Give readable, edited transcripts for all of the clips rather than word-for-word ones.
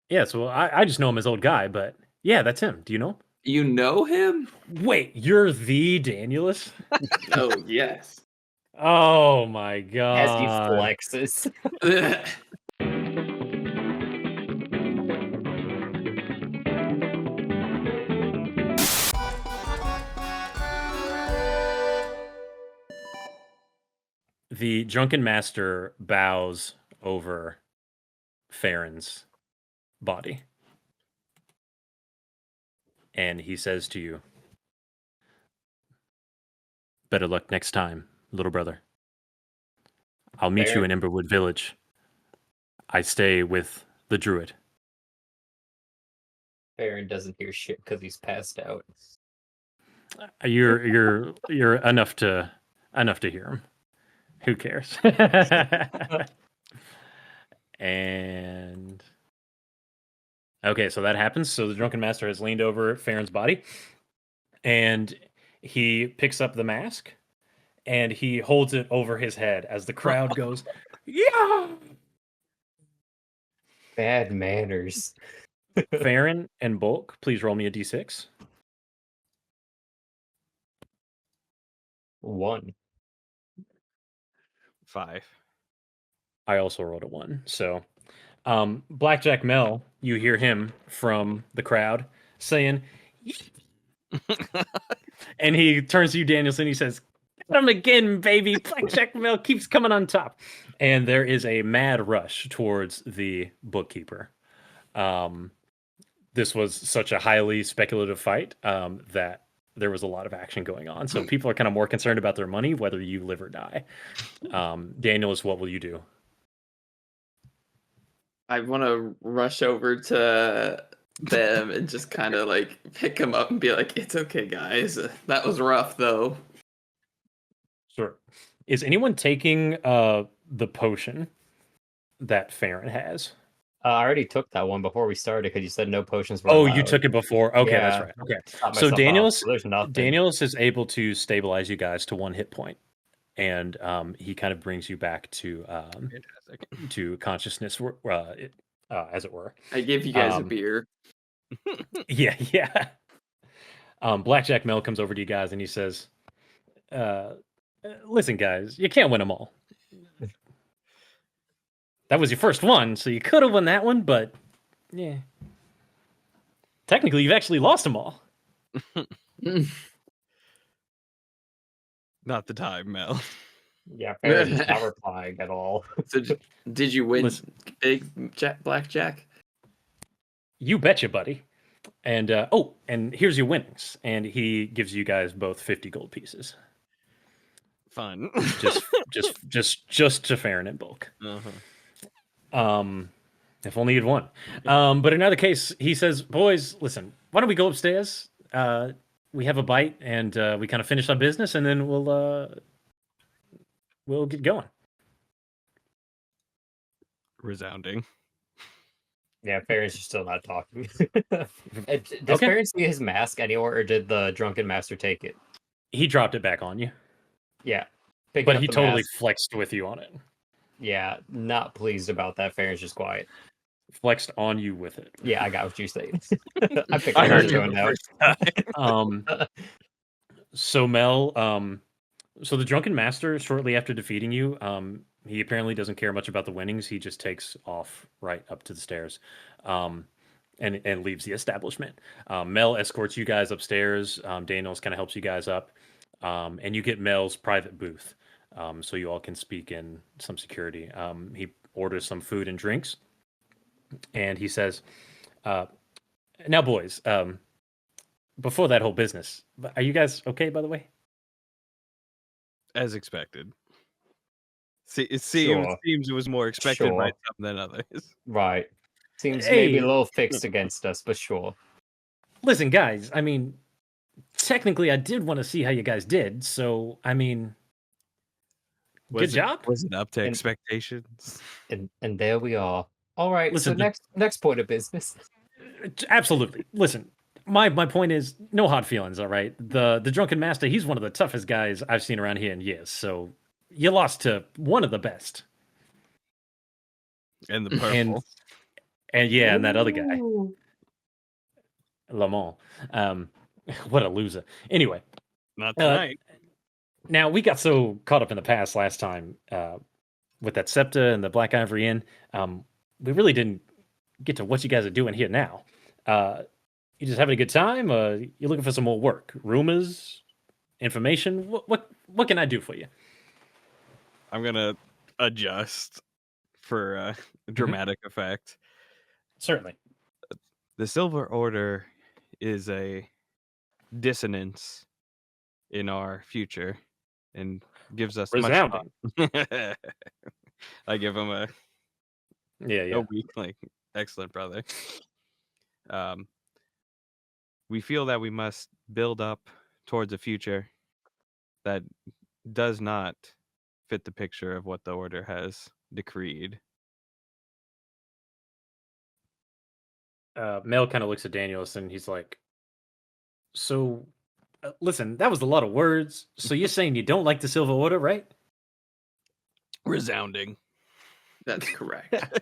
Yeah, so I just know him as old guy, but yeah, that's him. Do you know him? You know him? Wait, you're the Danielus? Oh, yes. Oh my As he god. flexes. The drunken master bows over Farron's body. And he says to you, better luck next time, little brother. I'll meet you in Emberwood Village. I stay with the druid. Farron doesn't hear shit because he's passed out. You're enough to hear him. Who cares? And okay, so that happens. So the drunken master has leaned over Farron's body, and he picks up the mask, and he holds it over his head as the crowd goes, "Yeah!" Bad manners. Farron and Bulk, please roll me a d6. 1. 5. I also rolled a 1. So, Blackjack Mel, you hear him from the crowd saying, and he turns to you, Danielson. He says, "Get him again, baby! Blackjack Mel keeps coming on top." And there is a mad rush towards the bookkeeper. This was such a highly speculative fight that there was a lot of action going on. So people are kind of more concerned about their money, whether you live or die. Danielus, what will you do? I want to rush over to them and just kind of like pick them up and be like, "It's okay, guys. That was rough, though." Sure. Is anyone taking the potion that Farron has? I already took that one before we started because you said no potions were Oh, allowed. you took it before. Okay, Yeah. that's right. Okay. Stop So myself out, there's nothing. Danielus is able to stabilize you guys to 1 hit point, and he kind of brings you back to consciousness, as it were. I give you guys a beer. Yeah. Blackjack Mel comes over to you guys and he says, "Listen, guys, you can't win them all. That was your first one, so you could have won that one, but yeah. Technically, you've actually lost them all." Not the time, Mel. Yeah, Farron's not replying at all. So, did you win, big blackjack? You betcha, buddy. And and here's your winnings. And he gives you guys both 50 gold pieces. Fun. just to Farron and Bulk. Uh-huh. If only you'd won. But in another case, he says, "Boys, listen, why don't we go upstairs? We have a bite and we kind of finish our business, and then we'll get going." Resounding. Yeah, Farron's still not talking. Does Farron see his mask anywhere, or did the drunken master take it? He dropped it back on you. Yeah. But he totally flexed with you on it. Yeah, not pleased about that. Farron's just quiet. Flexed on you with it. Yeah, I got what you're saying. I heard you now. So Mel, so the drunken master, shortly after defeating you, he apparently doesn't care much about the winnings. He just takes off right up to the stairs, and leaves the establishment. Mel escorts you guys upstairs. Daniels kind of helps you guys up, and you get Mel's private booth, so you all can speak in some security. He orders some food and drinks, and he says, "Now, boys, before that whole business, are you guys okay, by the way?" As expected. It seems it was more expected by some than others. Right. Seems maybe a little fixed against us, but sure. Listen, guys, I mean, technically I did want to see how you guys did, so, I mean, good job. Was it up to expectations? And there we are. All right, listen, so next point of business. Absolutely. Listen, my point is no hard feelings, all right? The drunken master, he's one of the toughest guys I've seen around here in years, so you lost to one of the best. And the purple. And yeah, and that other guy, Ooh. Lamont. What a loser. Anyway, Not uh, tonight. now we got so caught up in the past last time with that septa and the Black Ivory Inn. We really didn't get to what you guys are doing here now. You just having a good time? You looking for some more work? Rumors? Information? What can I do for you? I'm gonna adjust for dramatic effect. Certainly. The Silver Order is a dissonance in our future and gives us much Resounding. thought. I give him a Yeah. week, like, excellent, brother. We feel that we must build up towards a future that does not fit the picture of what the Order has decreed. Mel kind of looks at Daniels and he's like, "So, listen, that was a lot of words. So you're saying you don't like the Silver Order, right?" Resounding. That's correct.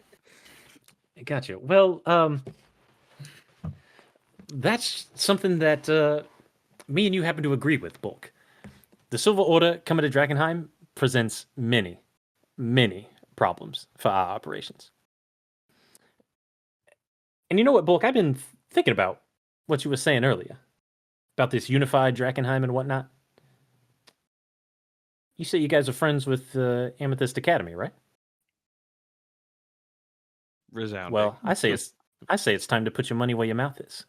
Gotcha. Well, that's something that me and you happen to agree with, Bulk. The Silver Order coming to Drakkenheim presents many, many problems for our operations. And you know what, Bulk? I've been thinking about what you were saying earlier about this unified Drakkenheim and whatnot. You say you guys are friends with Amethyst Academy, right? Resounding. Well, I say it's time to put your money where your mouth is.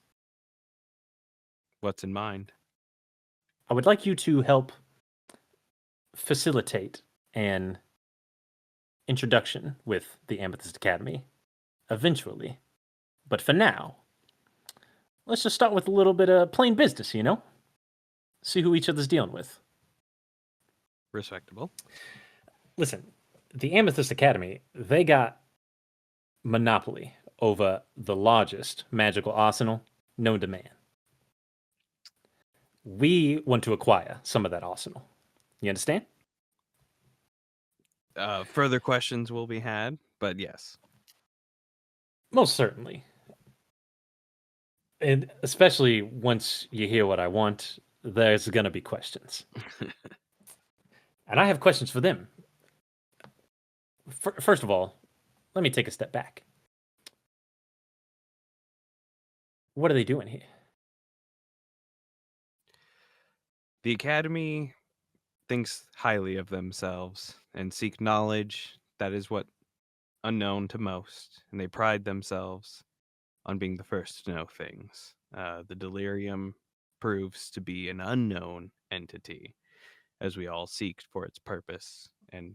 What's in mind? I would like you to help facilitate an introduction with the Amethyst Academy eventually. But for now, let's just start with a little bit of plain business, you know? See who each other's dealing with. Respectable. Listen, the Amethyst Academy, they got monopoly over the largest magical arsenal known to man. We want to acquire some of that arsenal. You understand? Further questions will be had, but yes. Most certainly. And especially once you hear what I want, there's going to be questions. And I have questions for them. First of all, let me take a step back. What are they doing here? The Academy thinks highly of themselves and seek knowledge that is what unknown to most, and they pride themselves on being the first to know things. The delirium proves to be an unknown entity, as we all seek for its purpose and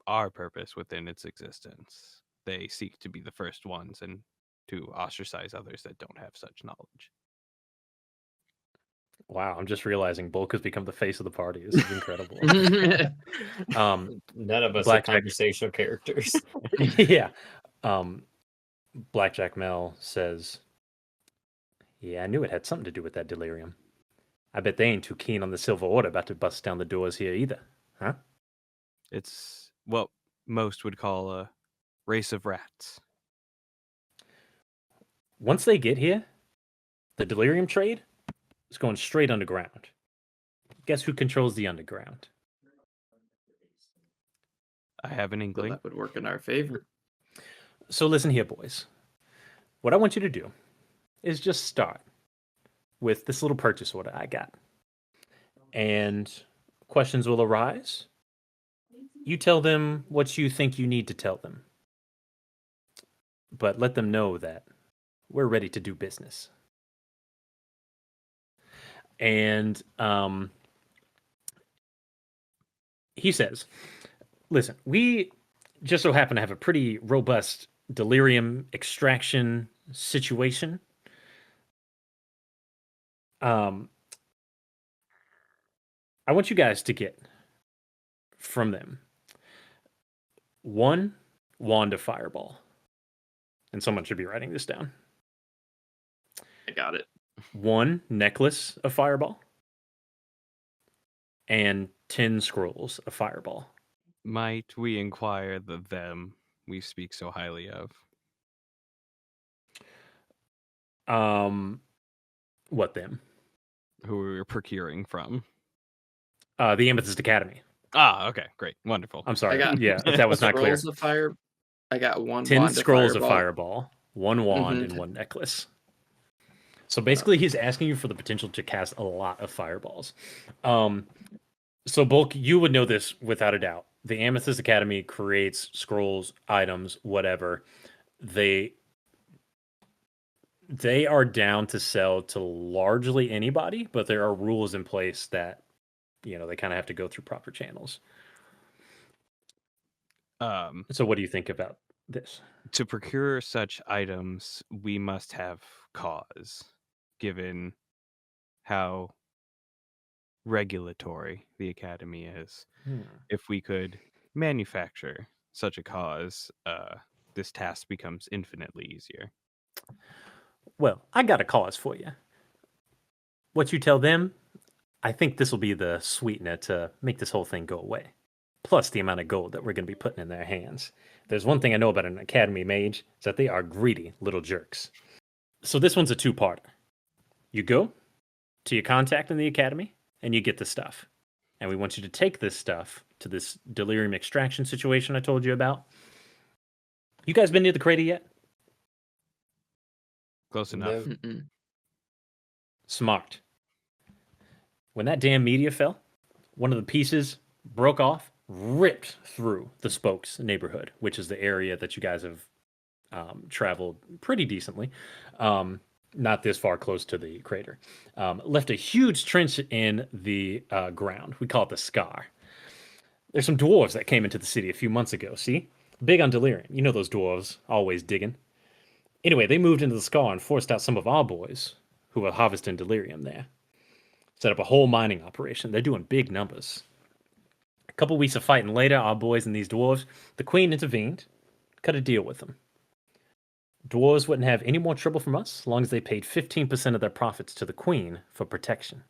our purpose within its existence. They seek to be the first ones and to ostracize others that don't have such knowledge. Wow, I'm just realizing Bulk has become the face of the party. This is incredible. None of us are Blackjack. conversational characters. Yeah. Blackjack Mel says, "Yeah, I knew it had something to do with that delirium. I bet they ain't too keen on the Silver Order about to bust down the doors here either, huh?" It's what most would call a race of rats. Once they get here, the delirium trade is going straight underground. Guess who controls the underground? I have an So inkling. that would work in our favor. So listen here, boys. What I want you to do is just start with this little purchase order I got. And questions will arise. You tell them what you think you need to tell them. But let them know that we're ready to do business. And he says, "Listen, we just so happen to have a pretty robust delirium extraction situation. I want you guys to get from them one wand of fireball." And someone should be writing this down. I got it. One necklace of fireball. And 10 scrolls of fireball. Might we inquire the them we speak so highly of? What them? Who we were procuring from. The Amethyst Academy. Ah, okay, great, wonderful. I'm sorry. got Yeah, if that was not clear. Scrolls of fire. I got one 10 wand scrolls of of fireball. fireball, one wand, and Mhm. one necklace. So basically, he's asking you for the potential to cast a lot of fireballs. So Bulk, you would know this without a doubt. The Amethyst Academy creates scrolls, items, whatever. They are down to sell to largely anybody, but there are rules in place that they kind of have to go through proper channels. So what do you think about this? To procure such items, we must have cause, given how regulatory the academy is. If we could manufacture such a cause, this task becomes infinitely easier. Well, I got a cause for you. What you tell them, I think this will be the sweetener to make this whole thing go away. Plus the amount of gold that we're going to be putting in their hands. There's one thing I know about an academy mage, is that they are greedy little jerks. So this one's a two-parter. You go to your contact in the academy, and you get the stuff. And we want you to take this stuff to this delirium extraction situation I told you about. You guys been near the crater yet? Close enough. No. Mm-mm. Smart. When that damn meteor fell, one of the pieces broke off, ripped through the Spokes neighborhood, which is the area that you guys have traveled pretty decently. Not this far close to the crater. Left a huge trench in the ground. We call it the Scar. There's some dwarves that came into the city a few months ago, see? Big on delirium. You know those dwarves, always digging. Anyway, they moved into the Scar and forced out some of our boys who were harvesting delirium there. Set up a whole mining operation. They're doing big numbers. A couple weeks of fighting later, our boys and these dwarves, the queen intervened, cut a deal with them. Dwarves wouldn't have any more trouble from us as long as they paid 15% of their profits to the queen for protection.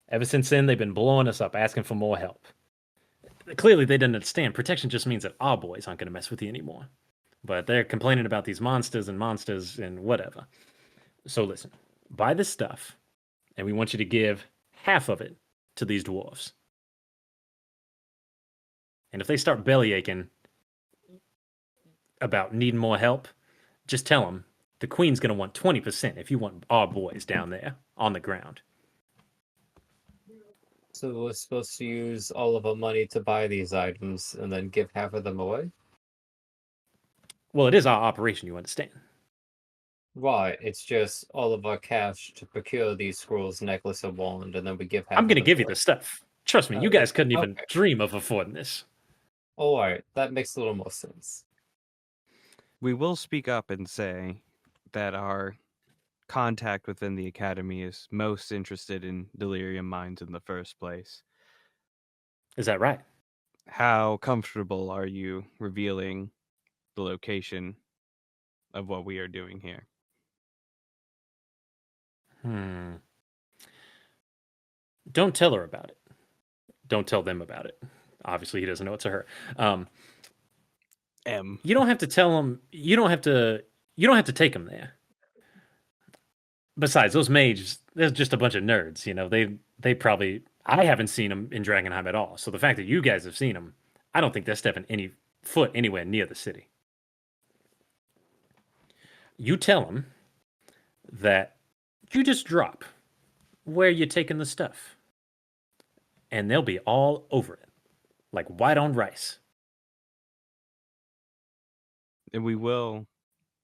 Ever since then, they've been blowing us up, asking for more help. Clearly, they didn't understand. Protection just means that our boys aren't going to mess with you anymore. But they're complaining about these monsters and whatever. So listen, buy this stuff, and we want you to give half of it to these dwarves. And if they start belly aching about needing more help, just tell them the queen's going to want 20% if you want our boys down there on the ground. So we're supposed to use all of our money to buy these items and then give half of them away? Well, it is our operation, you understand. Right, it's just all of our cash to procure these scrolls, necklace, and wand, and then we give half I'm of going to them give you away. the stuff. Trust me, you Okay, guys couldn't even okay. dream of affording this. Alright, that makes a little more sense. We will speak up and say that our contact within the academy is most interested in delirium mines in the first place. Is that right? How comfortable are you revealing the location of what we are doing here? Don't tell her about it. Don't tell them about it. Obviously, he doesn't know it's her. You don't have to tell him. You don't have to. You don't have to take him there. Besides, those mages, they're just a bunch of nerds. They probably. I haven't seen them in Drakkenheim at all. So the fact that you guys have seen them, I don't think they're stepping any foot anywhere near the city. You tell them that you just drop where you're taking the stuff, and they'll be all over it, like white on rice. And we will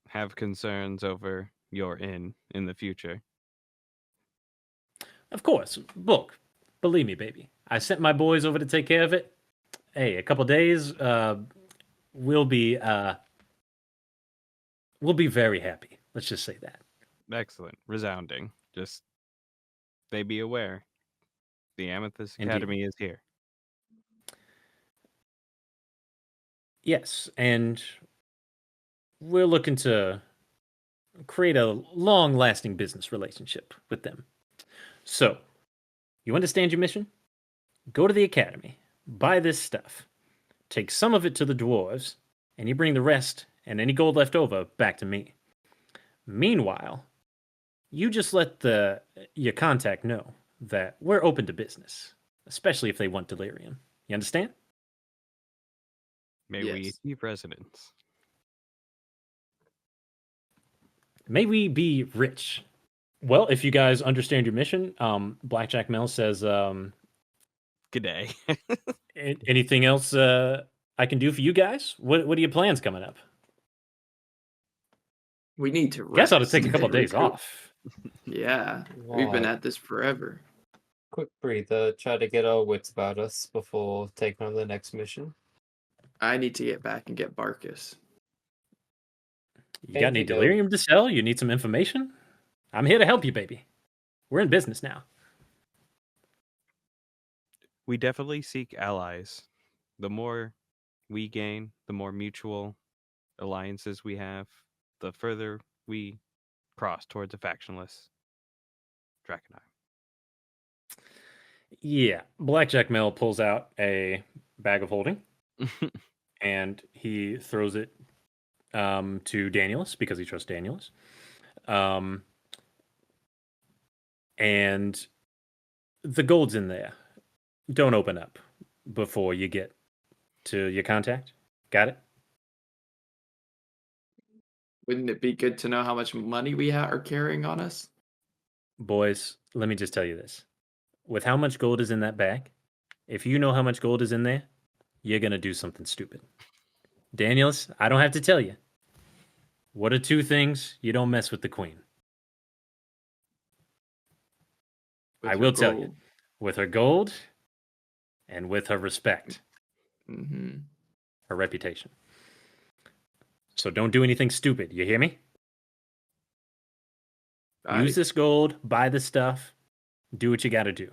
have concerns over your inn in the future. Of course, look, believe me, baby. I sent my boys over to take care of it. Hey, a couple days, we'll be very happy. Let's just say that. Excellent. Resounding. Just they be aware. The Amethyst Indeed. Academy is here. Yes, and we're looking to create a long-lasting business relationship with them. So, you understand your mission? Go to the academy, buy this stuff, take some of it to the dwarves, and you bring the rest and any gold left over back to me. Meanwhile, you just let your contact know that we're open to business, especially if they want delirium. You understand? May we Yes. achieve resonance. May we be rich. Well, if you guys understand your mission, Blackjack Mel says, G'day. anything else I can do for you guys? What are your plans coming up? We need to Guess I ought to rest take a couple and days recoup. off. Yeah, we've been Right. at this forever. Quick breather, try to get our wits about us before taking on the next mission. I need to get back and get Barkus. You got any Okey-doke. delirium to sell? You need some information? I'm here to help you, baby. We're in business now. We definitely seek allies. The more we gain, the more mutual alliances we have, the further we cross towards a factionless Drakkenheim. Yeah. Blackjack Mel pulls out a bag of holding and he throws it to Danielus because he trusts Danielus. And the gold's in there. Don't open up before you get to your contact. Got it? Wouldn't it be good to know how much money we are carrying on us? Boys, let me just tell you this. With how much gold is in that bag, if you know how much gold is in there, you're going to do something stupid. Danielus, I don't have to tell you. What are two things you don't mess with the queen? With I her will tell you. gold. With her gold and with her respect, Mm-hmm. her reputation. So don't do anything stupid. You hear me? Use this gold, buy the stuff, do what you got to do.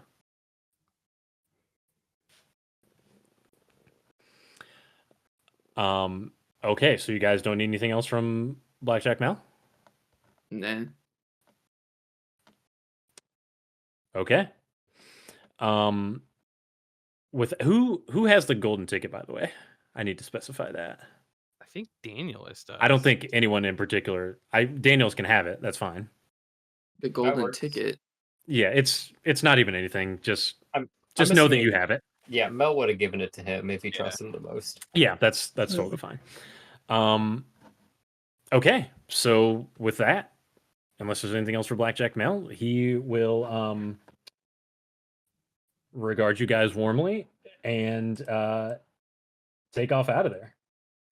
Okay, so you guys don't need anything else from Blackjack Mel? Nah. Okay. With who has the golden ticket, by the way? I need to specify that. I think Danielus does. I don't think anyone in particular. Daniels can have it. That's fine. The golden works. ticket. Yeah, it's not even anything. Just I'm know that you assuming- have it. Yeah, Mel would have given it to him if he Yeah. trusts him the most. Yeah, that's totally fine. Okay, so with that, unless there's anything else for Blackjack Mel, he will regard you guys warmly and take off out of there.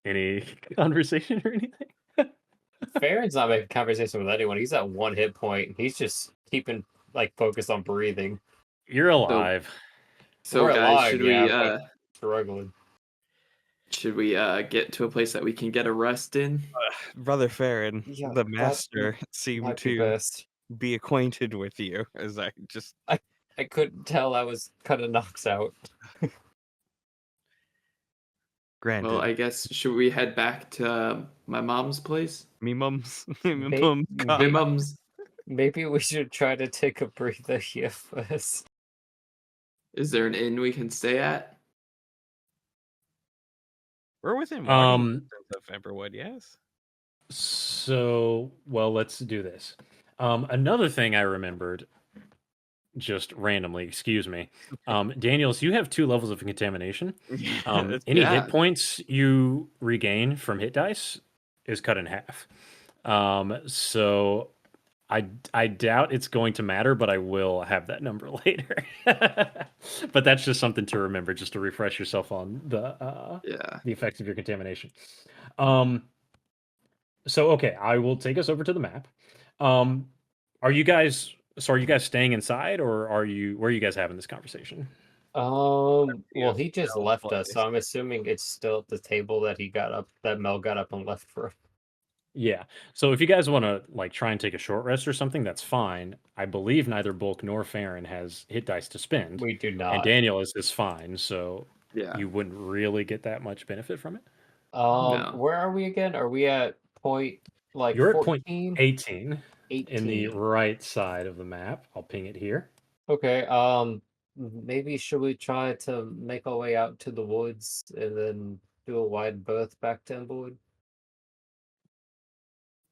Any conversation or anything? Farron's not making conversation with anyone. He's at one hit point. He's just keeping focused on breathing. You're alive. So We're guys, alive, should yeah, struggling. we get to a place that we can get a rest in? Brother Farron, Yeah, the that master, seemed Might be to best. be acquainted with you, as I just I couldn't tell I was kind of knocked out. granted. Well, I guess should we head back to my mom's place? Me mums, May- My mom's. Maybe we should try to take a breather here first. Is there an inn we can stay at? We're within walking Um, distance of Everwood, yes. So, well, let's do this. Another thing I remembered, just randomly, excuse me. Daniels, you have 2 levels of contamination. Any Yeah. hit points you regain from hit dice is cut in half. So I doubt it's going to matter, but I will have that number later. But that's just something to remember, just to refresh yourself on the effects of your contamination. So okay, I will take us over to the map. Are you guys staying inside, or where are you guys having this conversation? Well, Yeah, he just Mel's left us, place. so I'm assuming it's still at the table that Mel got up and left for. Yeah. So if you guys want to try and take a short rest or something, that's fine. I believe neither Bulk nor Farron has hit dice to spend, We do and not. Daniel is fine, so Yeah. you wouldn't really get that much benefit from it. No. Where are we again? Are we at point You're at point 14? 18 in the 18. right side of the map. I'll ping it here. Okay, maybe should we try to make our way out to the woods and then do a wide berth back to Emberwood?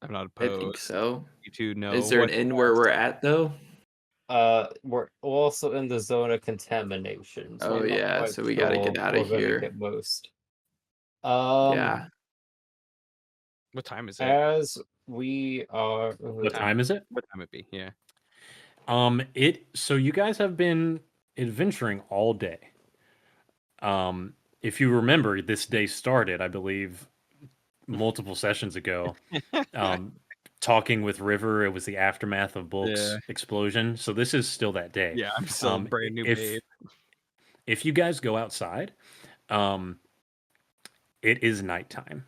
I'm not I opposed. think so. You two know. Is there an what inn where we're at though? We're also in the zone of contamination, so Oh I'm not yeah, quite so we gotta sure get out we're of gonna here. get most. Yeah. What time is it? As we are. What time is it? What time it be? Yeah. So you guys have been adventuring all day. If you remember, this day started, I believe, multiple sessions ago. Talking with River, it was the aftermath of Bulk's Yeah. explosion. So this is still that day. Yeah, I'm still a brand new babe. If you guys go outside, it is nighttime.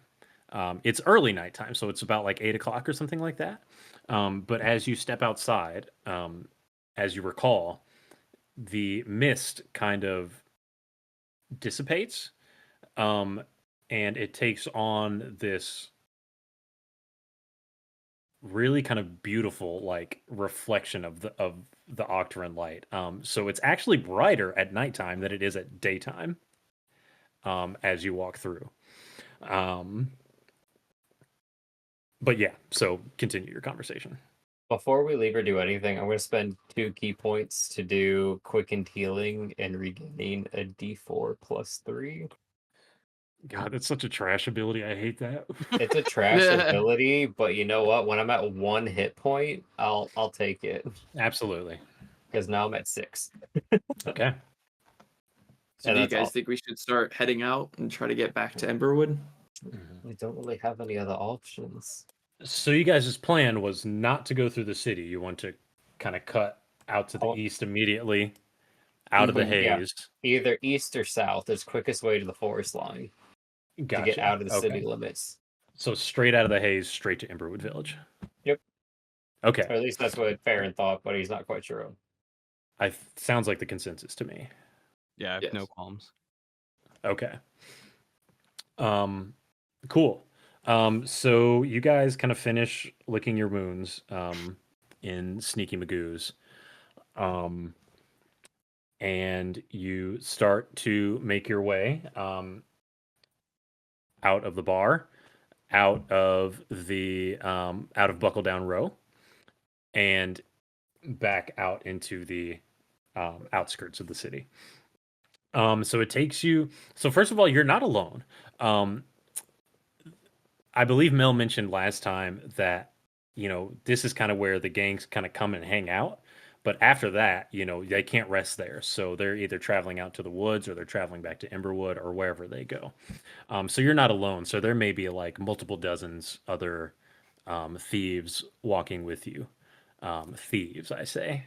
It's early nighttime, so it's about like 8 o'clock or something like that. But as you step outside, as you recall, the mist kind of dissipates, and it takes on this really kind of beautiful like reflection of the Octarine light. So it's actually brighter at nighttime than it is at daytime. As you walk through. But yeah, so continue your conversation. Before we leave or do anything, I'm going to spend 2 key points to do quickened healing and regaining a D4 plus 3. God, that's such a trash ability. I hate that. It's a trash ability, but you know what? When I'm at 1 hit point, I'll take it Absolutely. because now I'm at 6. Okay. So And do you that's guys all. think we should start heading out and try to get back to Emberwood? We don't really have any other options. So you guys' plan was not to go through the city. You want to kind of cut out to the Oh. east immediately, out of the Yeah. haze. Either east or south is quickest way to the forest line to Gotcha. get out of the Okay. city limits. So straight out of the haze, straight to Emberwood Village. Yep. Okay. Or at least that's what Farron thought, but he's not quite sure of. Sounds like the consensus to me. Yeah, I have Yes. no qualms. Okay. Cool. So you guys kind of finish licking your wounds in Sneaky Magoo's. And you start to make your way out of the bar, out of Buckle Down Row, and back out into the outskirts of the city. So it takes you. So first of all, you're not alone. I believe Mel mentioned last time that this is kind of where the gangs kind of come and hang out. But after that, they can't rest there. So they're either traveling out to the woods or they're traveling back to Emberwood or wherever they go. So you're not alone. So there may be like multiple dozens other thieves walking with you. Thieves, I say.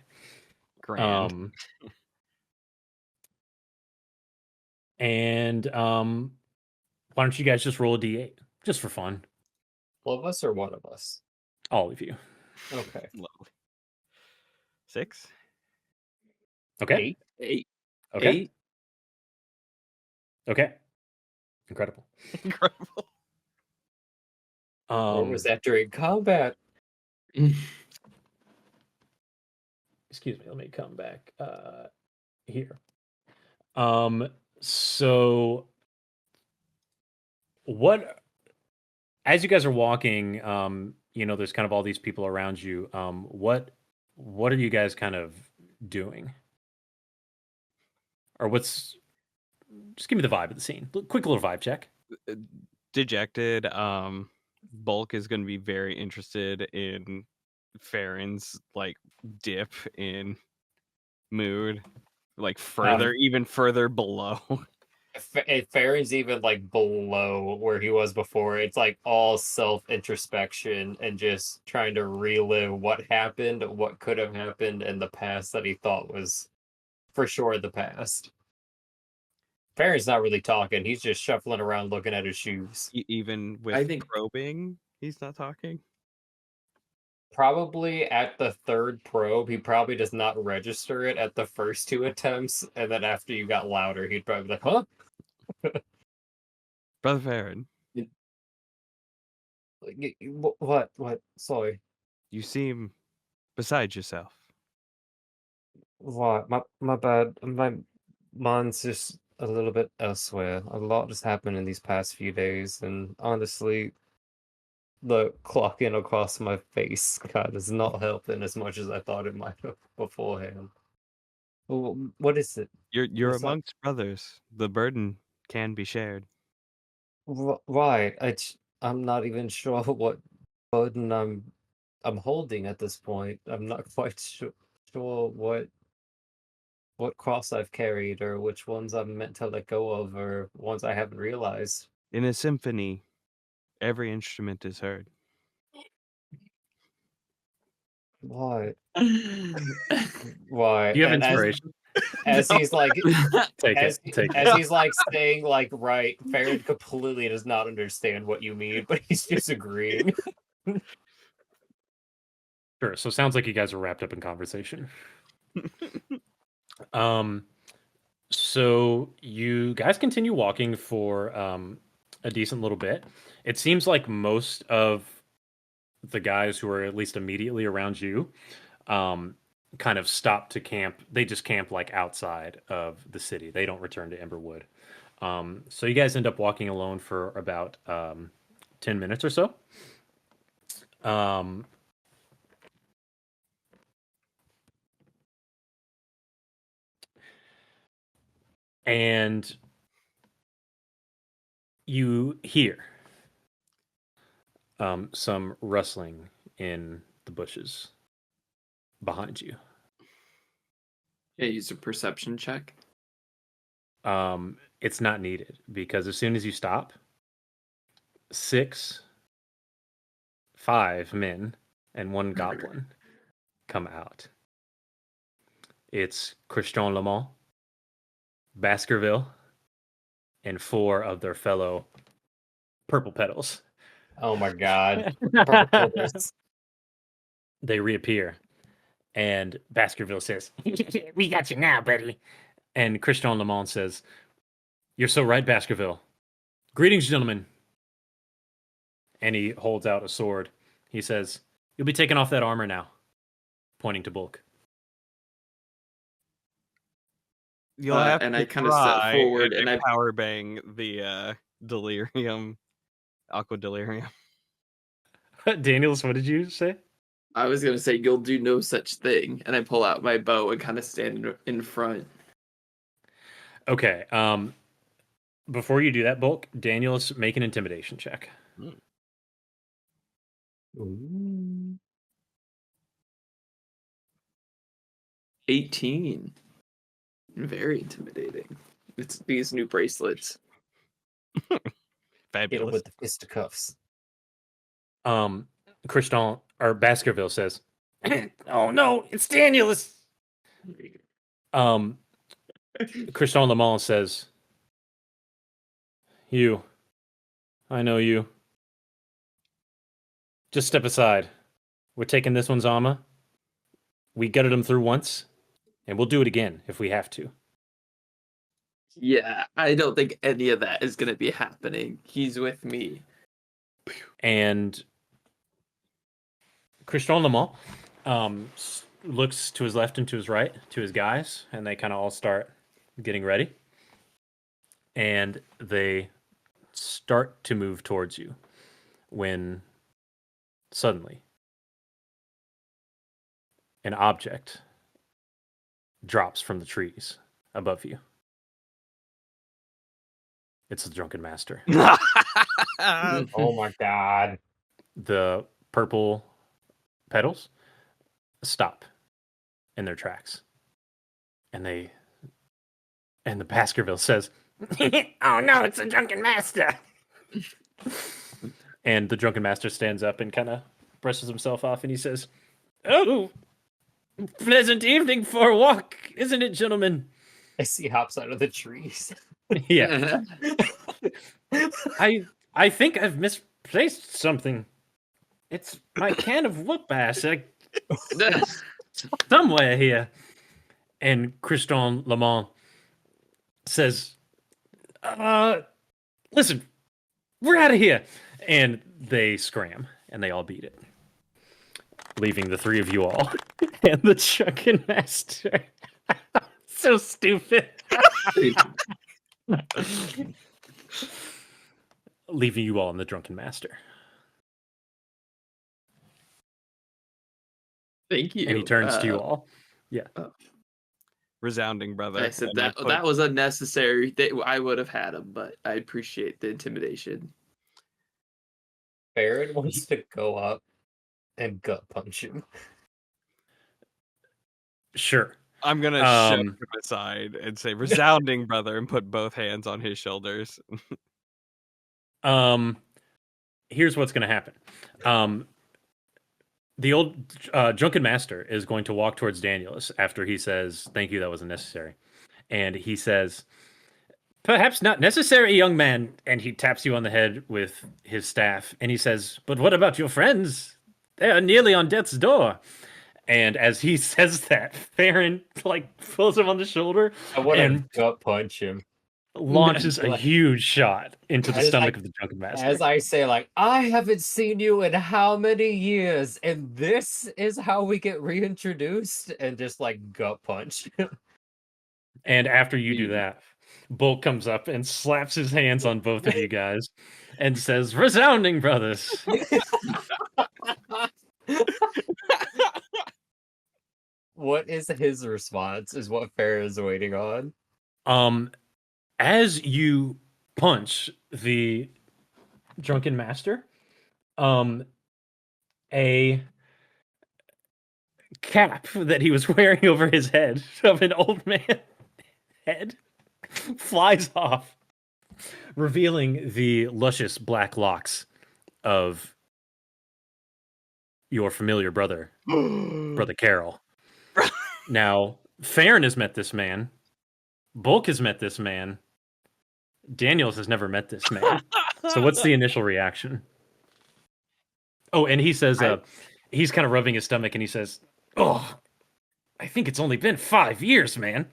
Grand. And why don't you guys just roll a d8 just for fun? All of us or one of us? All of you. Okay. Lovely. 6? Okay. 8. Okay. 8? Okay. Incredible. Incredible. Or was that during combat? Excuse me, let me come back here. So what as you guys are walking, there's kind of all these people around you. What are you guys kind of doing? Or just give me the vibe of the scene. Quick little vibe check. Dejected. Bulk is going to be very interested in Farron's like dip in mood, like even further below. If Farron's even like below where he was before, it's like all self-introspection and just trying to relive what happened, what could have happened in the past that he thought was for sure the past. Farron's not really talking. He's just shuffling around looking at his shoes. Even with I think- probing, he's not talking. Probably at the 3rd probe, he probably does not register it at the first 2 attempts, and then after you got louder, he'd probably be like, huh? Brother Farron, What? Sorry. you seem beside yourself. What? My bad. My mind's just a little bit elsewhere. A lot has happened in these past few days, and honestly, the clocking across my face kind is not helping as much as I thought it might have beforehand. What is it? You're What's up? amongst brothers. The burden can be shared. Right. I'm not even sure what burden I'm holding at this point. I'm not quite sure what cross I've carried or which ones I'm meant to let go of or ones I haven't realized. In a symphony, every instrument is heard. Why? Why? Do you have And inspiration? as he's like Take as it. Take as it. he's like saying like right, Farron completely does not understand what you mean, but he's disagreeing. Sure. So sounds like you guys are wrapped up in conversation. So you guys continue walking for a decent little bit. It seems like most of the guys who are at least immediately around you kind of stop to camp. They just camp like outside of the city. They don't return to Emberwood. So you guys end up walking alone for about 10 minutes or so. And you hear some rustling in the bushes behind you. Yeah, use a perception check. It's not needed because as soon as you stop, 5 men and 1 goblin come out. It's Christian Lamont, Baskerville, and 4 of their fellow purple petals. Oh my god. Purple petals. They reappear, and Baskerville says, "We got you now, buddy." And Christian Lamont says, "You're so right, Baskerville. Greetings, gentlemen." And he holds out a sword. He says, "You'll be taking off that armor now," pointing to Bulk. You'll have and to I kind of step try forward and and I power bang the delirium, aqua delirium. Daniels, what did you say? I was gonna say you'll do no such thing, and I pull out my bow and kind of stand in front. Okay. Before you do that, Bulk, Daniels, make an intimidation check. Ooh. 18. Very intimidating. It's these new bracelets. Hit him Fabulous. with the fisticuffs. Christian or Baskerville says, "Oh no, it's Daniels." Christian Lamont says, "You, I know you. Just step aside. We're taking this one's armor. We gutted him through once, and we'll do it again if we have to." Yeah, I don't think any of that is gonna be happening. He's with me. And Christian Lamont looks to his left and to his right, to his guys, and they kind of all start getting ready. And they start to move towards you when suddenly an object drops from the trees above you. It's the Drunken Master. Oh my god. The purple petals stop in their tracks. And the Baskerville says, "Oh no, it's the Drunken Master." And the Drunken Master stands up and kind of brushes himself off and he says, "Oh, pleasant evening for a walk, isn't it, gentlemen?" As he hops out of the trees. Yeah. I think I've misplaced something. It's my can of whoop ass somewhere here. And Christian Lamont says, "Listen, we're out of here." And they scram and they all beat it, leaving the 3 of you all and the Drunken Master. So stupid. Leaving you all in the Drunken Master. Thank you. And he turns to you all. Yeah. Resounding, brother. I said and I that put- that was unnecessary. I would have had him, but I appreciate the intimidation. Farron wants to go up and gut punch him. Sure. I'm gonna shove Um, him aside and say, "Resounding, brother," and put both hands on his shoulders. Here's what's going to happen. The old drunken master is going to walk towards Danielus after he says, "Thank you, that wasn't necessary." And he says, "Perhaps not necessary, young man." And he taps you on the head with his staff. And he says, "But what about your friends? They are nearly on death's door." And as he says that, Farron pulls him on the shoulder I want and to gut punch him. launches a Like- huge shot into the As stomach I- of the drunken master. As I say, like, I haven't seen you in how many years, and this is how we get reintroduced, and just like gut punch. And after you do Dude. that, Bolt comes up and slaps his hands on both of you guys and says, "Resounding, brothers." What is his response? Is what Farrah is waiting on. As you punch the drunken master, a cap that he was wearing over his head of an old man head flies off, revealing the luscious black locks of your familiar brother, Brother Carol. Now, Farron has met this man. Bulk has met this man. Daniels has never met this man. So what's the initial reaction? Oh, and he says, he's kind of rubbing his stomach and he says, "Oh, I think it's only been 5 years, man."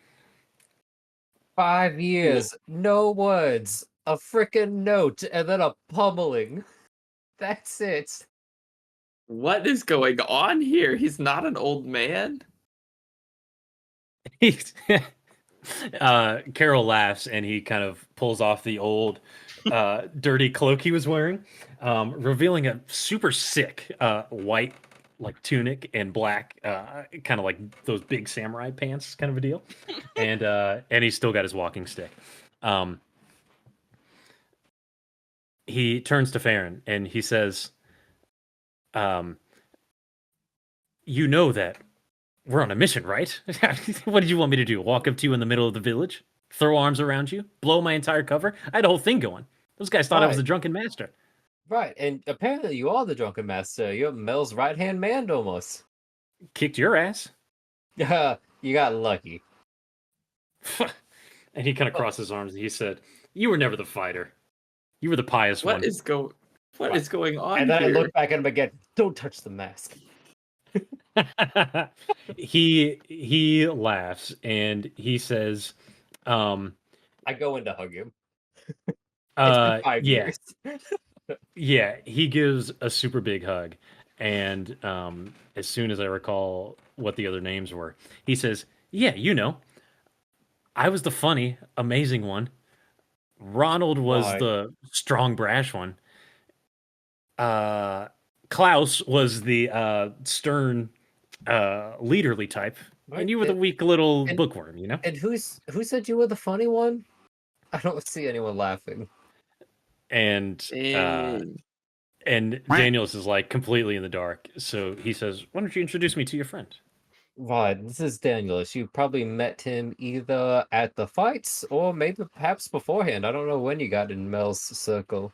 5 years, no words, a frickin' note, and then a pummeling. That's it. What is going on here? He's not an old man. He's Carol laughs and he kind of pulls off the old dirty cloak he was wearing, revealing a super sick white tunic and black kind of like those big samurai pants kind of a deal. And he's still got his walking stick. He turns to Farron and he says, "You know that we're on a mission, right? What did you want me to do? Walk up to you in the middle of the village? Throw arms around you? Blow my entire cover? I had a whole thing going. Those guys thought I was Right. a drunken master." Right, and apparently you are the drunken master. You're Mel's right-hand man, almost. "Kicked your ass." You got lucky. And he kind of crossed his arms and he said, "You were never the fighter. You were the pious What one." is going on And then I here? look back at him again. Don't touch the mask. He laughs and he says, I go in to hug him. It's been 5 yeah, years. yeah, he gives a super big hug. And as soon as I recall what the other names were, he says, "Yeah, I was the funny, amazing one. Ronald was Right. the strong, brash one. Klaus was the stern, leaderly type. And you were the weak little and- bookworm, And who said you were the funny one? I don't see anyone laughing. And Dang. Daniels is completely in the dark. So he says, "Why don't you introduce me to your friend?" Right, this is Danielus. You probably met him either at the fights or maybe perhaps beforehand. I don't know when you got in Mel's circle.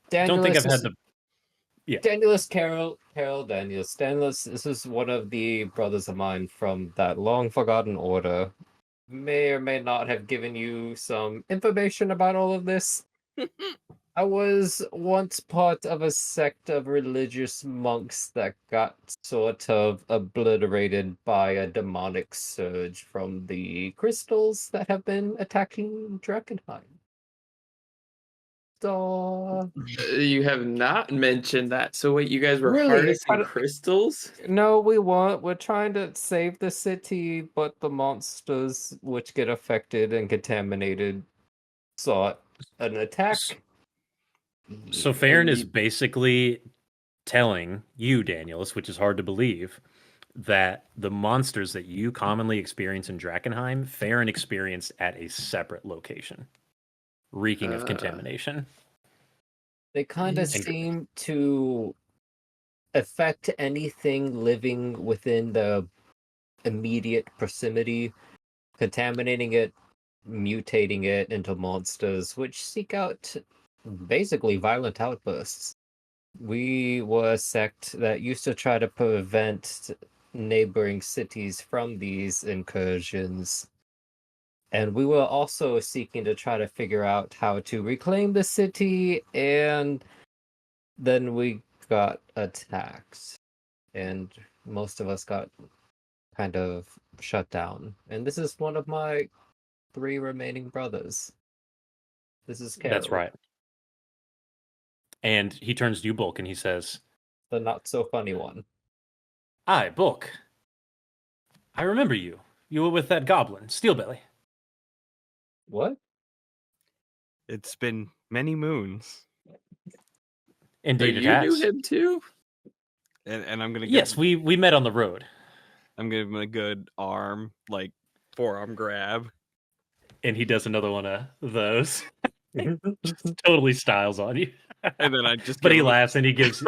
Don't think I've had is- the. Danielus, Carol, Danielus. Danielus, this is one of the brothers of mine from that long forgotten order. May or may not have given you some information about all of this. I was once part of a sect of religious monks that got sort of obliterated by a demonic surge from the crystals that have been attacking Drakkenheim. So, You have not mentioned that. So wait, you guys were Really, harnessing I don't- crystals? no, we weren't. We're trying to save the city, but the monsters which get affected and contaminated sought an attack. So Farron is you- basically telling you, Danielus, which is hard to believe, that the monsters that you commonly experience in Drakkenheim, Farron experienced at a separate location, reeking of contamination. They kind of And- seem to affect anything living within the immediate proximity, contaminating it, mutating it into monsters, which seek out basically violent outbursts. We were a sect that used to try to prevent neighboring cities from these incursions. And we were also seeking to try to figure out how to reclaim the city, and then we got attacked. And most of us got kind of shut down. And this is one of my 3 remaining brothers. This is Carol. That's right. And he turns to you, Bulk, and he says, The not so funny one. "Aye, Bulk. I remember you. You were with that goblin, Steelbelly." What? It's been many moons, So Indeed, it you knew has. him too? and I'm gonna give, Yes, we met on the road. I'm gonna give him a good arm, like forearm grab. And he does another one of those. Just totally styles on you. And then I just But give he him a- laughs and he gives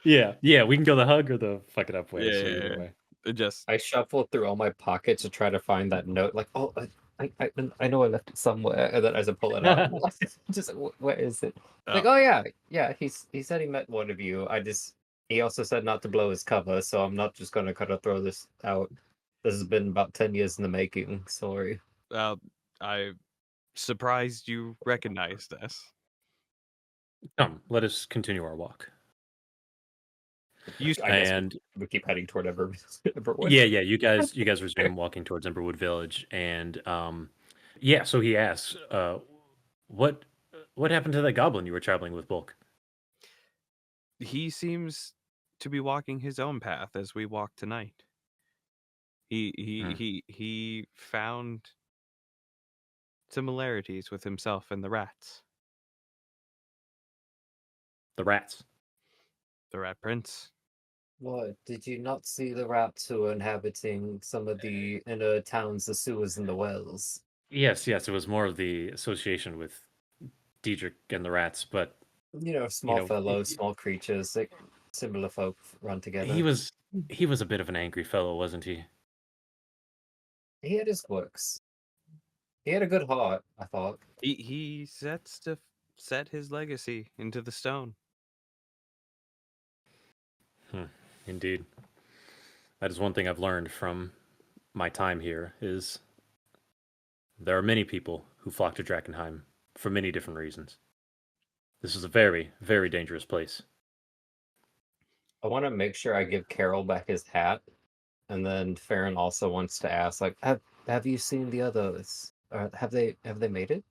yeah. We can go the hug or the fuck it up way. So either Yeah. way. Just I shuffled through all my pockets to try to find that note. Like, oh, I know I left it somewhere, and then as I pull it out, just where is it? Like, oh yeah. He said he met one of you. He also said not to blow his cover, so I'm not just gonna kind of throw this out. This has been about 10 years in the making. Sorry. I surprised you recognized us. Come, let us continue our walk. You I guess And we keep heading toward Everwood. yeah, you guys resume walking towards Emberwood Village, and yeah. So he asks, what happened to that goblin you were traveling with, Bulk? he seems to be walking his own path as we walk tonight. He found similarities with himself and the rats. The rats. The Rat Prince. What? Did you not see the rats who were inhabiting some of the inner towns, the sewers, and the wells? Yes. It was more of the association with Diedrich and the rats, but Small fellows, small creatures, like similar folk run together. he was a bit of an angry fellow, wasn't he? He had his quirks. He had a good heart, I thought. He sets to set his legacy into the stone. Indeed. That is one thing I've learned from my time here is there are many people who flock to Drakkenheim for many different reasons. This is a very, very dangerous place. I want to make sure I give Carol back his hat, and then Farron also wants to ask, like, have you seen the others? Or have they made it?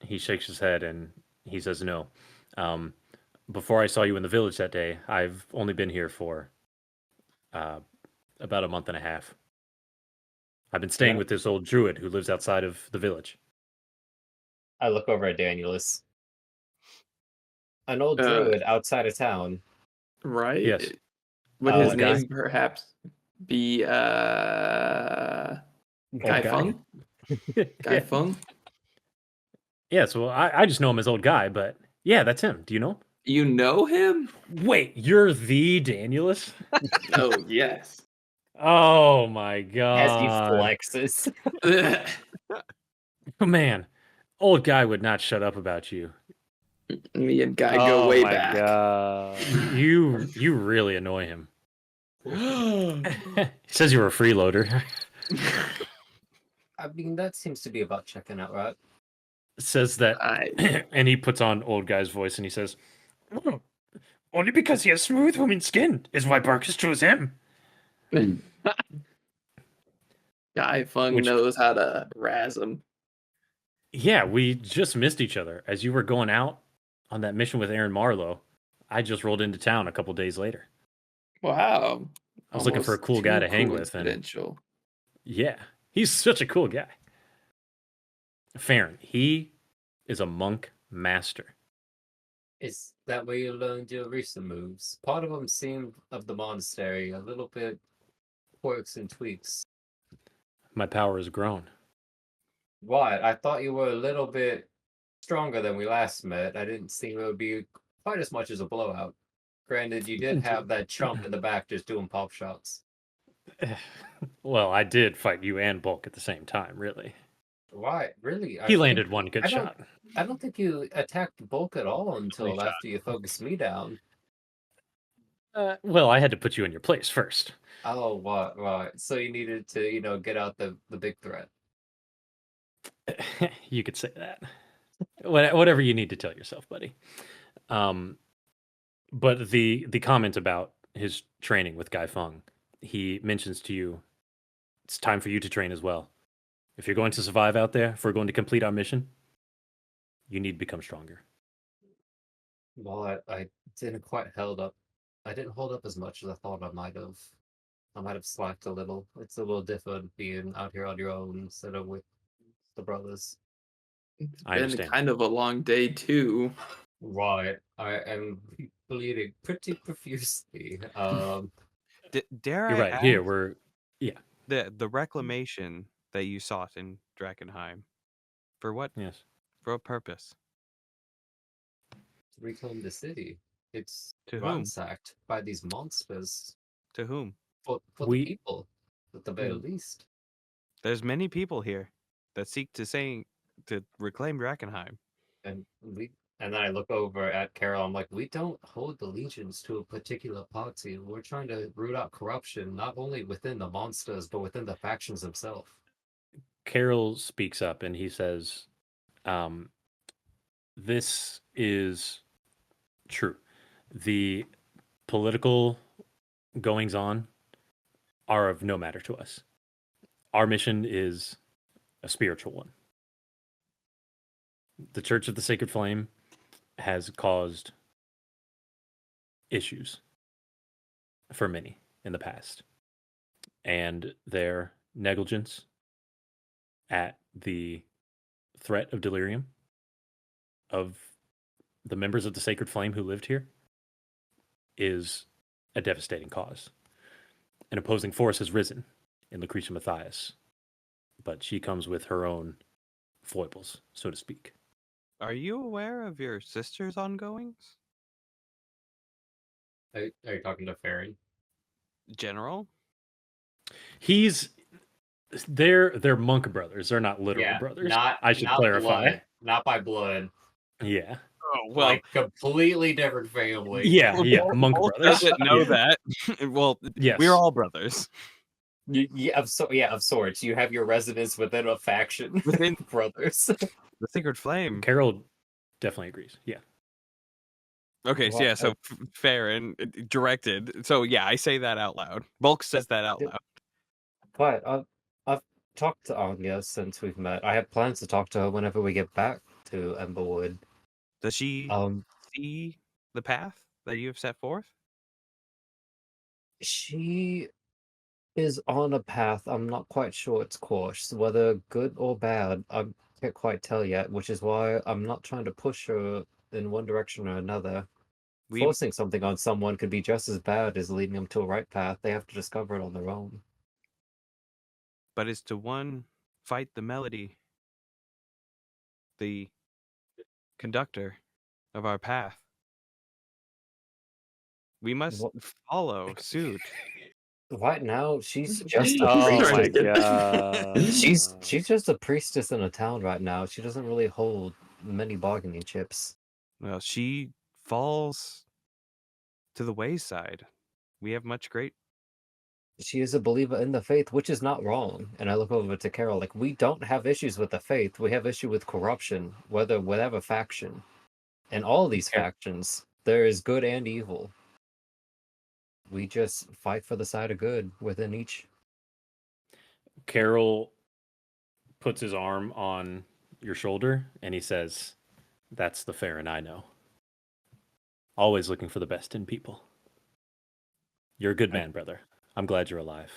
He shakes his head and he says no. Before I saw you in the village that day, I've only been here for about a month and a half. I've been staying with this old druid who lives outside of the village. I look over at Danielus. An old druid outside of town. Right? Yes. Would his Old guy. name perhaps be Guy Guy. Fung? Guy Fung? Yeah, so I just know him as old guy, but yeah, that's him. Do you know him? You know him? Wait, you're the Danielus? Oh, yes. Oh my As he god. flexes. Man, old guy would not shut up about you. Me and Guy go way back. God. You really annoy him. He says you're a freeloader. I mean, that seems to be about checking out, right? Says that, and he puts on old guy's voice and he says, "Oh, only because he has smooth human skin is why Barkus chose him." Guy Fung Which- knows how to razz him. Yeah, we just missed each other. As you were going out on that mission with Aaron Marlowe, I just rolled into town a couple days later. Wow. I was looking for a Almost cool guy too to hang with, and coincidental. yeah, he's such a cool guy. Farron, he is a monk master. Is that where you learned your recent moves? Part of them seemed of the monastery, a little bit quirks and tweaks. My power has grown. What? I thought you were a little bit stronger than we last met. I didn't think it would be quite as much as a blowout. Granted, you did have that chump in the back just doing pop shots. Well, I did fight you and Bulk at the same time, really. Why? Really? He landed one good I don't- shot. I don't think you attacked Bulk at all until shot. after you focused me down. Well, I had to put you in your place first. Oh, what? Right. So you needed to, get out the big threat. You could say that. Whatever you need to tell yourself, buddy. But the comment about his training with Guy Feng, he mentions to you, it's time for you to train as well. If you're going to survive out there, if we're going to complete our mission, you need to become stronger. Well, I didn't quite hold up. I didn't hold up as much as I thought I might have. I might have slacked a little. It's a little different being out here on your own instead of with the brothers. It's I been understand. kind of a long day too. Right. I am bleeding pretty profusely. Dare You're I right. ask, Here, we're the reclamation that you sought in Drakkenheim, for what yes. purpose? To reclaim the city. It's To whom? ransacked by these monsters To whom? for We- the people, at the very least. There's many people here that seek to reclaim Drakkenheim. And then I look over at Carol. I'm like, we don't hold allegiance to a particular party. We're trying to root out corruption, not only within the monsters, but within the factions themselves. Carol speaks up and he says, this is true. The political goings on are of no matter to us. Our mission is a spiritual one. The Church of the Sacred Flame has caused issues for many in the past. And their negligence at the threat of delirium of the members of the Sacred Flame who lived here is a devastating cause. An opposing force has risen in Lucretia Matthias, but she comes with her own foibles, so to speak. Are you aware of your sister's ongoings? Are you talking to Farron? General? They're monk brothers. They're not literal brothers. I should clarify. Blood, not by blood. Yeah. Oh, Like completely different family. Yeah, monk Bulk brothers. doesn't know Yeah. that. Well, Yes. we're all brothers. Of sorts. You have your residence within a faction. Within brothers. the Sacred Flame. Carol definitely agrees. Yeah. Okay, so yeah, so Farron directed. So yeah, I say that out loud. Bulk says that out loud. But I've talked to Anya since we've met. I have plans to talk to her whenever we get back to Emberwood. Does she see the path that you have set forth? She is on a path. I'm not quite sure its course, whether good or bad. I can't quite tell yet, which is why I'm not trying to push her in one direction or another. Forcing something on someone could be just as bad as leading them to a right path. They have to discover it on their own. But is to one fight the melody, the conductor of our path. We must follow suit. Right now, she's just a Oh priestess. my God. She's just a priestess in a town right now. She doesn't really hold many bargaining chips. Well, she falls to the wayside. We have much great. She is a believer in the faith, which is not wrong. And I look over to Carol like, we don't have issues with the faith. We have issue with corruption, whatever faction. In all these factions, there is good and evil. We just fight for the side of good within each. Carol puts his arm on your shoulder and he says, "That's the Farron I know. Always looking for the best in people. You're a good man, brother. I'm glad you're alive."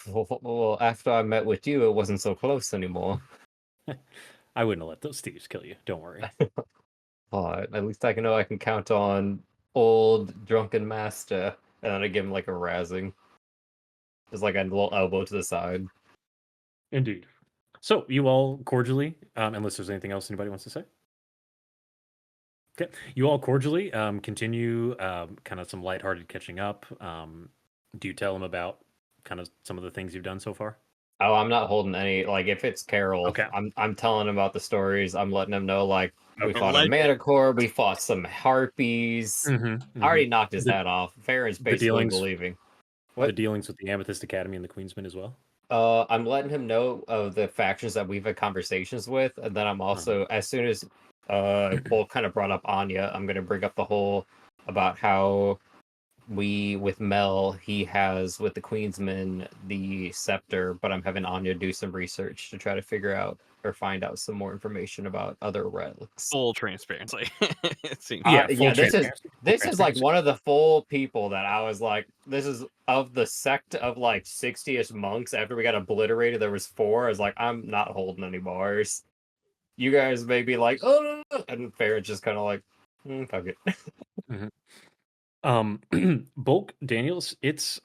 Well, after I met with you, it wasn't so close anymore. I wouldn't have let those thieves kill you. Don't worry. At least I can know I can count on old drunken master, and then I give him like a razzing, just like a little elbow to the side. Indeed. So you all cordially, unless there's anything else anybody wants to say. Okay, you all cordially continue kind of some lighthearted catching up. Do you tell him about kind of some of the things you've done so far? Oh, I'm not holding any. Like, if it's Carol, Okay. I'm telling him about the stories. I'm letting him know, like, we Okay. fought a manicore, we fought some harpies. Mm-hmm, I already knocked his head off. Farron's the basically dealings, believing. the What? dealings with the Amethyst Academy and the Queensmen as well. I'm letting him know of the factions that we've had conversations with, and then I'm also, as soon as Bulk kind of brought up Anya, I'm gonna bring up the whole about how with Mel, he has with the Queensman the scepter, but I'm having Anya do some research to try to figure out or find out some more information about other relics. Full transparency. It seems. Yeah, Yeah, full this is like transparency. one of the full people that I was like, this is of the sect of like 60ish monks. After we got obliterated, there was 4. I was like, I'm not holding any bars. You guys may be like, oh, and Farron's just kind of like, fuck it. Bulk Daniels, it's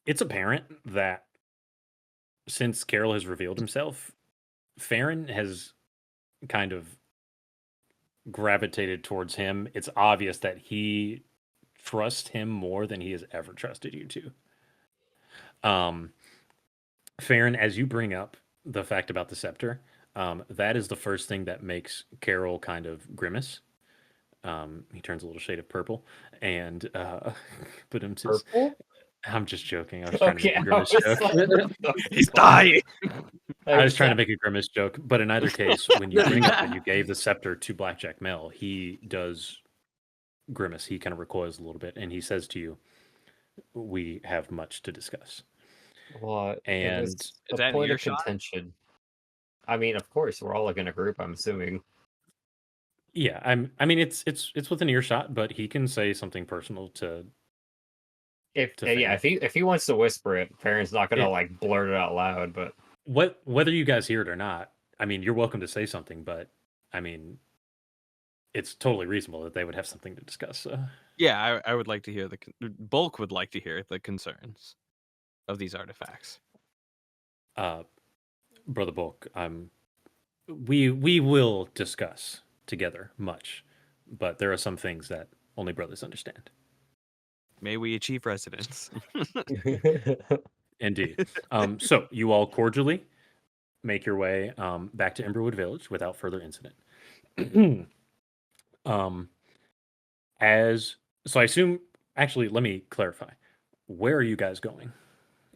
apparent that since Carol has revealed himself, Farron has kind of gravitated towards him. It's obvious that he trusts him more than he has ever trusted you to. Farron, as you bring up the fact about the scepter, that is the first thing that makes Carol kind of grimace. He turns a little shade of purple, and but Purple? I'm just joking. I was trying to make a I grimace was joke. like, what the He's fuck? dying. I was trying to make a grimace joke, but in either case, when you bring up that you gave the scepter to Blackjack Mel, he does grimace. He kind of recoils a little bit, and he says to you, "We have much to discuss." What? It And was Is a that in point of earshot? contention. I mean, of course, we're all like in a group, I'm assuming. yeah, I mean, it's within earshot, but he can say something personal to If to yeah, Farron. if he wants to whisper it, Farron's not gonna Yeah. like blurt it out loud, but Whether you guys hear it or not, I mean, you're welcome to say something, but I mean, it's totally reasonable that they would have something to discuss. So. Yeah, I would like to hear Bulk would like to hear the concerns of these artifacts. Brother Bulk, we will discuss together much, but there are some things that only brothers understand. May we achieve residence. Indeed. So you all cordially make your way back to Emberwood Village without further incident. As so, I assume. Actually, let me clarify. Where are you guys going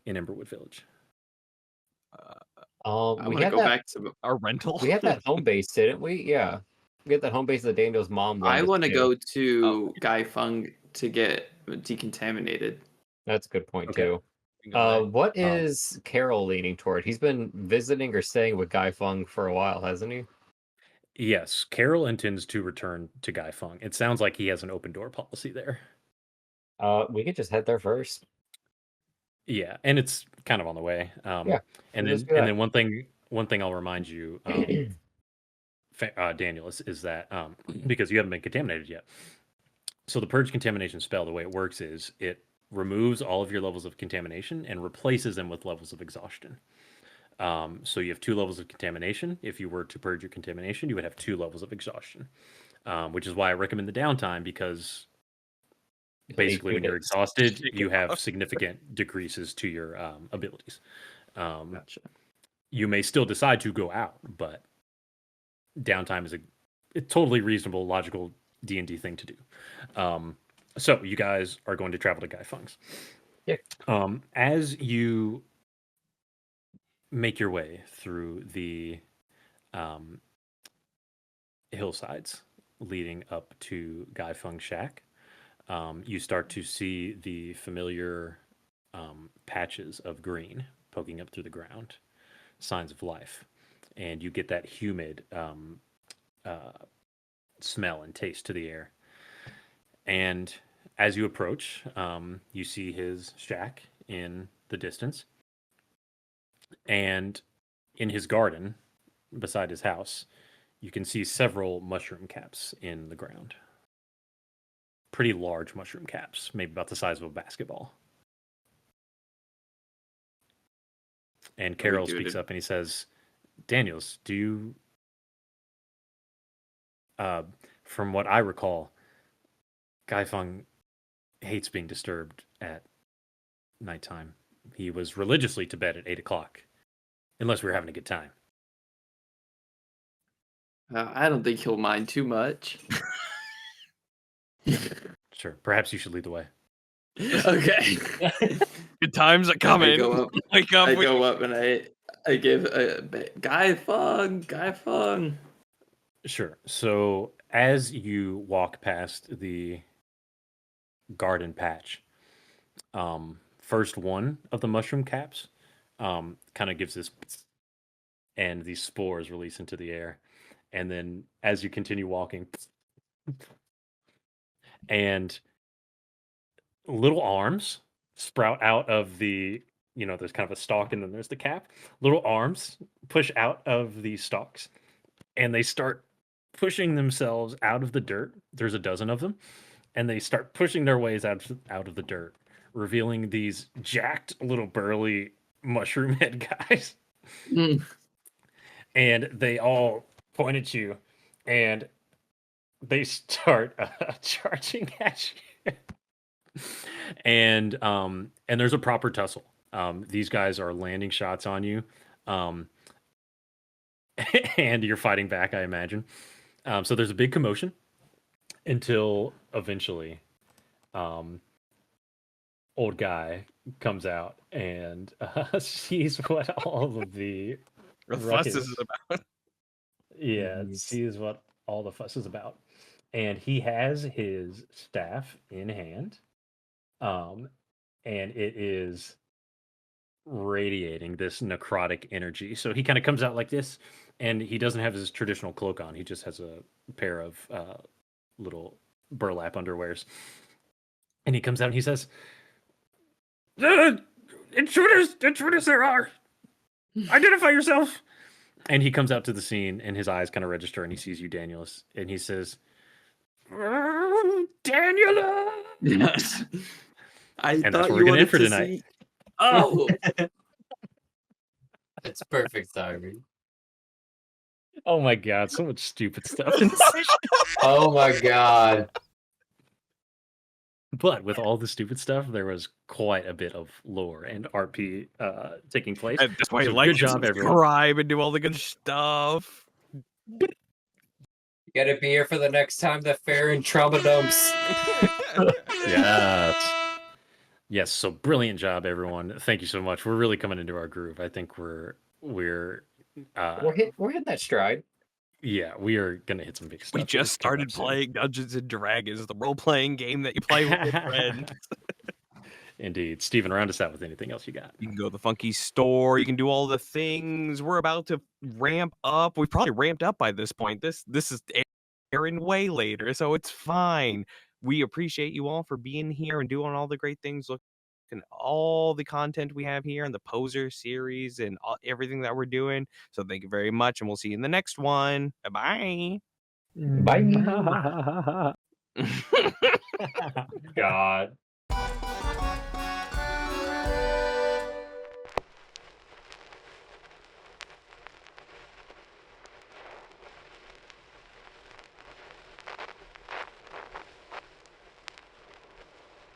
in Emberwood Village? I'm we gonna had go that back to. Our rental. we had that home base, didn't we? Yeah. We had that home base that Daniel's mom I wanted want to to go do. to Guy Fung to get decontaminated. That's a good point Okay. too. What is Carol leaning toward? He's been visiting or staying with Guy Fung for a while, hasn't he? Yes, Carol intends to return to Guy Fung. It sounds like he has an open door policy there. We could just head there first. Yeah, and it's kind of on the way. Yeah, and let's then do that. one thing I'll remind you, Daniel, is that because you haven't been contaminated yet. So the purge contamination spell, the way it works is it removes all of your levels of contamination and replaces them with levels of exhaustion. So you have 2 levels of contamination. If you were to purge your contamination, you would have 2 levels of exhaustion, which is why I recommend the downtime, because basically when you're exhausted, you have significant decreases to your abilities. Gotcha. You may still decide to go out, but downtime is a totally reasonable, logical D&D thing to do. So you guys are going to travel to Guy Fung's. Yeah. As you make your way through the hillsides leading up to Guy Fung's shack, you start to see the familiar patches of green poking up through the ground, signs of life, and you get that humid smell and taste to the air. And as you approach, you see his shack in the distance, and in his garden beside his house, you can see several mushroom caps in the ground. Pretty large mushroom caps, maybe about the size of a basketball. And Very Carol good. speaks up and he says, Daniels, do you, from what I recall, Guy Feng hates being disturbed at nighttime. He was religiously to bed at 8 o'clock, unless we were having a good time. I don't think he'll mind too much. Sure, perhaps you should lead the way. Okay. Good times are coming. I go up. Wake up. I go up and I give Guy Feng. Sure. So as you walk past the garden patch, first one of the mushroom caps kind of gives this, and these spores release into the air. And then as you continue walking, and little arms sprout out of the, there's kind of a stalk and then there's the cap. Little arms push out of the stalks and they start pushing themselves out of the dirt. There's a dozen of them, and they start pushing their ways out of the dirt, revealing these jacked little burly mushroom head guys. Mm. And they all point at you, and they start charging at you. And there's a proper tussle. These guys are landing shots on you, and you're fighting back, I imagine. So there's a big commotion until eventually, old guy comes out and sees what all of the The fuss ruckus- is about. Yeah, Jeez. sees what all the fuss is about. And he has his staff in hand. And it is radiating this necrotic energy. So he kind of comes out like this, and he doesn't have his traditional cloak on. He just has a pair of little burlap underwears. And he comes out and he says, intruders there are. Identify yourself. And he comes out to the scene, and his eyes kind of register, and he sees you, Danielus, and he says, Danielus! Yes. I And that's thought what you we're gonna wanted end for to tonight. see. Oh, It's perfect timing. Oh my god, so much stupid stuff. Oh my god. But with all the stupid stuff, there was quite a bit of lore and RP taking place. And that's why you So like good job, everyone. subscribe and do all the good stuff. You gotta be here for the next time that Farron trauma dumps. Yes. Yes, so brilliant job, everyone. Thank you so much. We're really coming into our groove. I think we're We're hitting that stride. yeah, we are gonna hit some big stuff. We It's just coming started up soon. playing Dungeons and Dragons, the role-playing game that you play with your friends. Indeed. Steven, round us out with anything else you got. You can go to the Funky Store. You can do all the things. We're about to ramp up. We've probably ramped up by this point. This is airing way later, so it's fine. We appreciate you all for being here and doing all the great things. Looking at all the content we have here and the Poser series and everything that we're doing. So thank you very much, and we'll see you in the next one. Bye-bye. Bye. God.